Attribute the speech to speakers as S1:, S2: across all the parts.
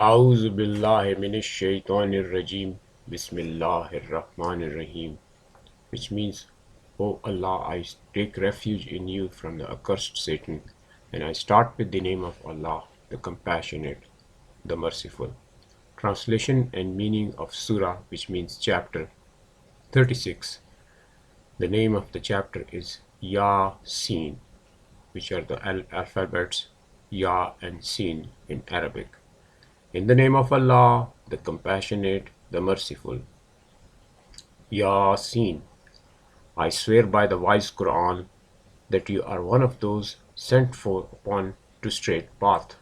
S1: A'udhu billahi minash shaitanir rajim. Bismillahir rahmanir rahim. Which means, O Allah, I take refuge in you from the accursed Satan, and I start with the name of Allah, the Compassionate, the Merciful. Translation and meaning of Surah, which means chapter 36. The name of the chapter is YaSin, which are the alphabets Ya and Sin in Arabic. In the name of Allah, the Compassionate, the Merciful. YaSin. I swear by the wise Qur'an that you are one of those sent forth upon to straight path.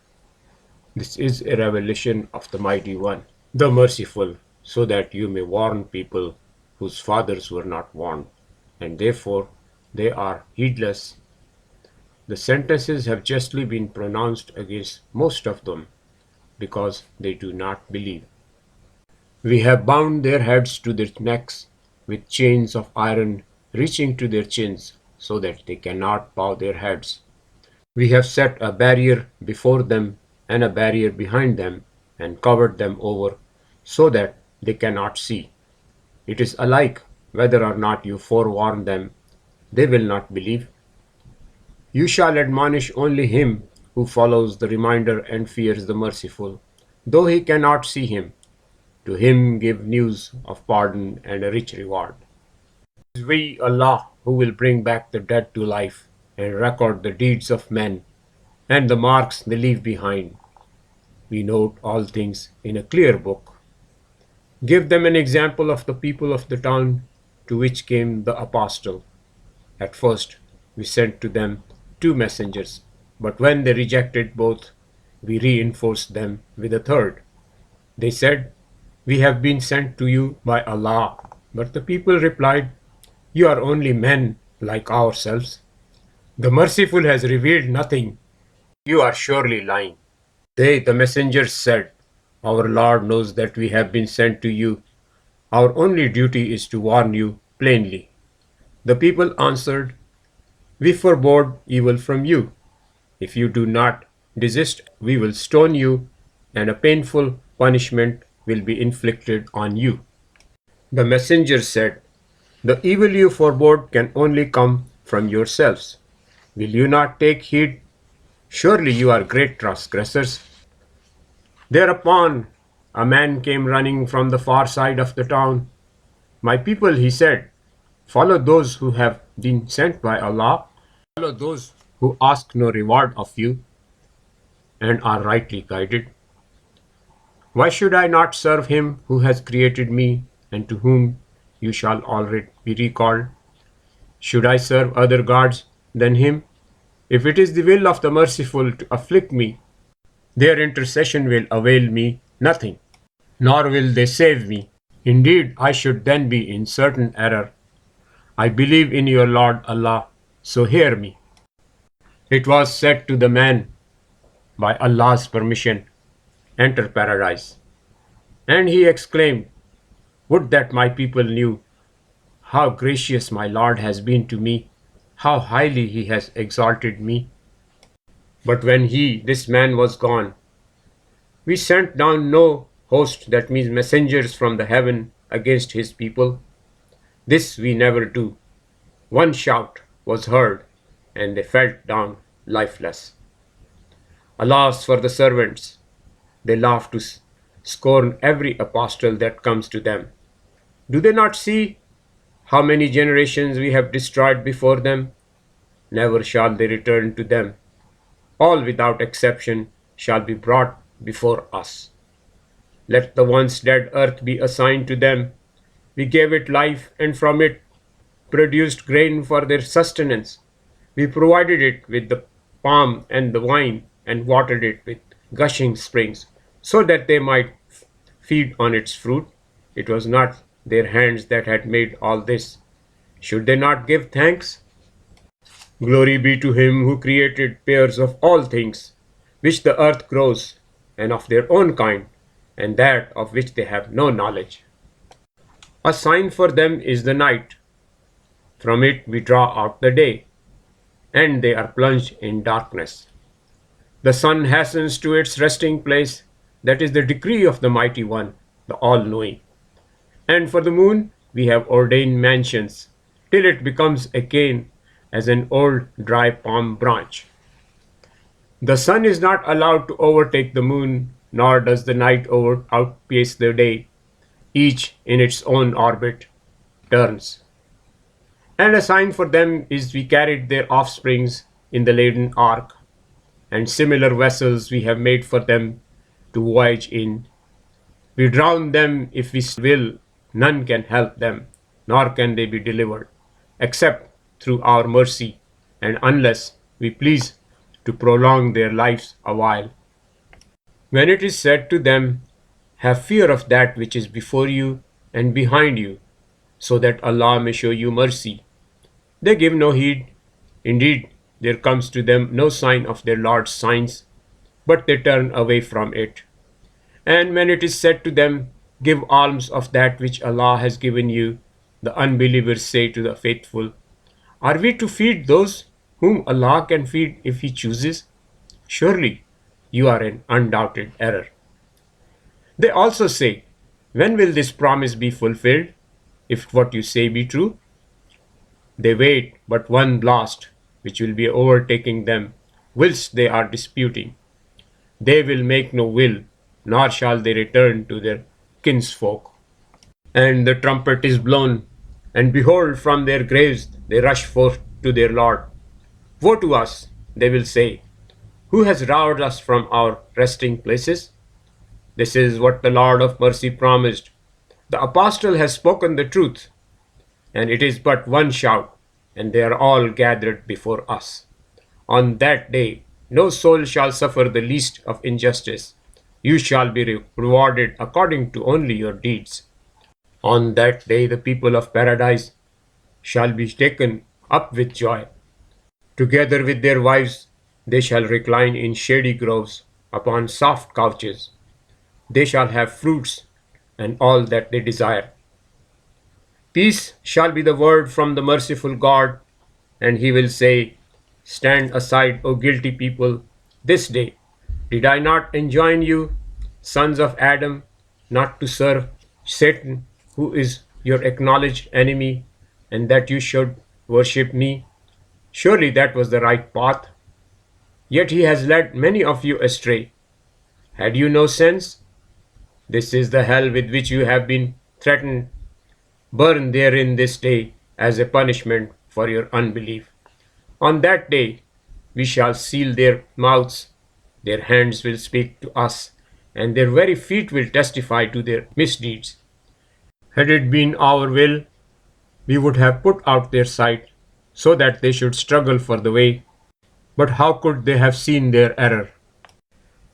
S1: This is a revelation of the Mighty One, the Merciful, so that you may warn people whose fathers were not warned, and therefore they are heedless. The sentences have justly been pronounced against most of them, because they do not believe. We have bound their heads to their necks with chains of iron reaching to their chins, so that they cannot bow their heads. We have set a barrier before them and a barrier behind them, and covered them over, so that they cannot see. It is alike whether or not you forewarn them, they will not believe. You shall admonish only him who follows the reminder and fears the Merciful, though he cannot see him. To him give news of pardon and a rich reward. It is we, Allah, who will bring back the dead to life and record the deeds of men and the marks they leave behind. We note all things in a clear book. Give them an example of the people of the town to which came the apostle. At first, we sent to them 2 messengers, but when they rejected both, we reinforced them with a third. They said, "We have been sent to you by Allah." But the people replied, "You are only men like ourselves. The Merciful has revealed nothing. You are surely lying." They, the messengers, said, "Our Lord knows that we have been sent to you. Our only duty is to warn you plainly." The people answered, "We forbode evil from you. If you do not desist, we will stone you, and a painful punishment will be inflicted on you." The messenger said, "The evil you forbode can only come from yourselves. Will you not take heed? Surely you are great transgressors." Thereupon a man came running from the far side of the town. "My people," he said, "follow those who have been sent by Allah. Follow those who ask no reward of you and are rightly guided. Why should I not serve him who has created me and to whom you shall already be recalled? Should I serve other gods than him? If it is the will of the Merciful to afflict me, their intercession will avail me nothing, nor will they save me. Indeed, I should then be in certain error. I believe in your Lord Allah, so hear me." It was said to the man, "By Allah's permission, enter paradise." And he exclaimed, "Would that my people knew how gracious my Lord has been to me, how highly he has exalted me." But when this man was gone, we sent down no host, that means messengers from the heaven, against his people. This we never do. One shout was heard, and they fell down lifeless. Alas for the servants! They laugh to scorn every apostle that comes to them. Do they not see how many generations we have destroyed before them? Never shall they return to them. All without exception shall be brought before us. Let the once dead earth be assigned to them. We gave it life, and from it produced grain for their sustenance. We provided it with the palm and the vine, and watered it with gushing springs, so that they might feed on its fruit. It was not their hands that had made all this. Should they not give thanks? Glory be to him who created pairs of all things, which the earth grows, and of their own kind, and that of which they have no knowledge. A sign for them is the night. From it we draw out the day, and they are plunged in darkness. The sun hastens to its resting place, That is the decree of the Mighty One, the All-Knowing. And for the moon, we have ordained mansions, till it becomes a cane as an old dry palm branch. The sun is not allowed to overtake the moon, nor does the night outpace the day. Each in its own orbit turns. And a sign for them is we carried their offsprings in the laden ark, and similar vessels we have made for them to voyage in. We drown them if we will, none can help them, nor can they be delivered, except through our mercy, and unless we please to prolong their lives a while. When it is said to them, have fear of that which is before you and behind you, so that Allah may show you mercy, they give no heed. Indeed, there comes to them no sign of their Lord's signs, but they turn away from it. And when it is said to them, give alms of that which Allah has given you, the unbelievers say to the faithful, are we to feed those whom Allah can feed if He chooses? Surely you are in undoubted error. They also say, when will this promise be fulfilled, if what you say be true? They wait but one blast, which will be overtaking them, whilst they are disputing. They will make no will, nor shall they return to their kinsfolk. And the trumpet is blown, and behold, from their graves they rush forth to their Lord. Woe to us, they will say, who has roused us from our resting places? This is what the Lord of mercy promised. The apostle has spoken the truth, and it is but one shout, and they are all gathered before us. On that day, no soul shall suffer the least of injustice. You shall be rewarded according to only your deeds. On that day, the people of paradise shall be taken up with joy. Together with their wives, they shall recline in shady groves upon soft couches. They shall have fruits and all that they desire. Peace shall be the word from the merciful God, and He will say, stand aside, O guilty people, this day. Did I not enjoin you, sons of Adam, not to serve Satan, who is your acknowledged enemy, and that you should worship me? Surely that was the right path. Yet he has led many of you astray. Had you no sense? This is the hell with which you have been threatened. Burn therein this day as a punishment for your unbelief. On that day we shall seal their mouths, their hands will speak to us, and their very feet will testify to their misdeeds. Had it been our will, we would have put out their sight, so that they should struggle for the way. But how could they have seen their error?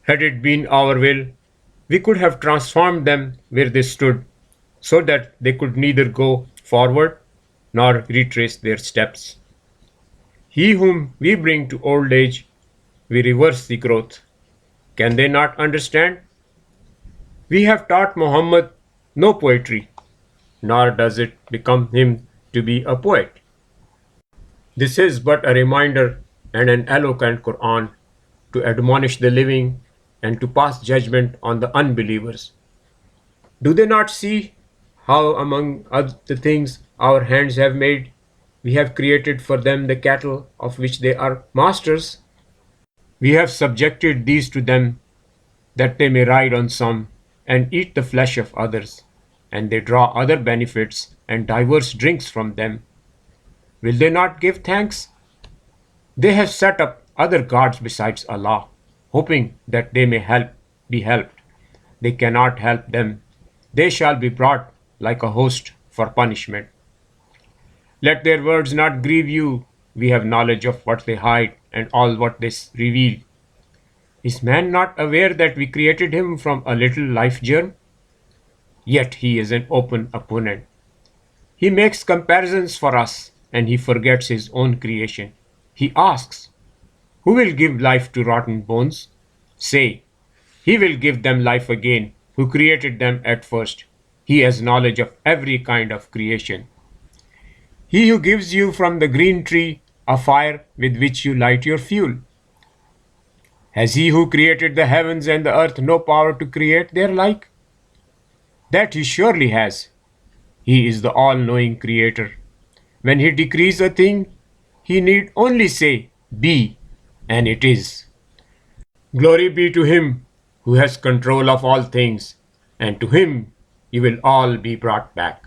S1: Had it been our will, we could have transformed them where they stood, so that they could neither go forward nor retrace their steps. He whom we bring to old age, we reverse the growth. Can they not understand? We have taught Muhammad no poetry, nor does it become him to be a poet. This is but a reminder and an eloquent Qur'an to admonish the living and to pass judgment on the unbelievers. Do they not see how among other things our hands have made, we have created for them the cattle of which they are masters? We have subjected these to them that they may ride on some and eat the flesh of others, and they draw other benefits and diverse drinks from them. Will they not give thanks? They have set up other gods besides Allah, hoping that they may be helped. They cannot help them. They shall be brought like a host for punishment. Let their words not grieve you. We have knowledge of what they hide and all what they reveal. Is man not aware that we created him from a little life germ? Yet he is an open opponent. He makes comparisons for us, and he forgets his own creation. He asks, who will give life to rotten bones? Say, he will give them life again, who created them at first. He has knowledge of every kind of creation. He who gives you from the green tree a fire with which you light your fuel. Has he who created the heavens and the earth no power to create their like? That he surely has. He is the all-knowing creator. When he decrees a thing, he need only say, be, and it is. Glory be to him who has control of all things, and to him you will all be brought back.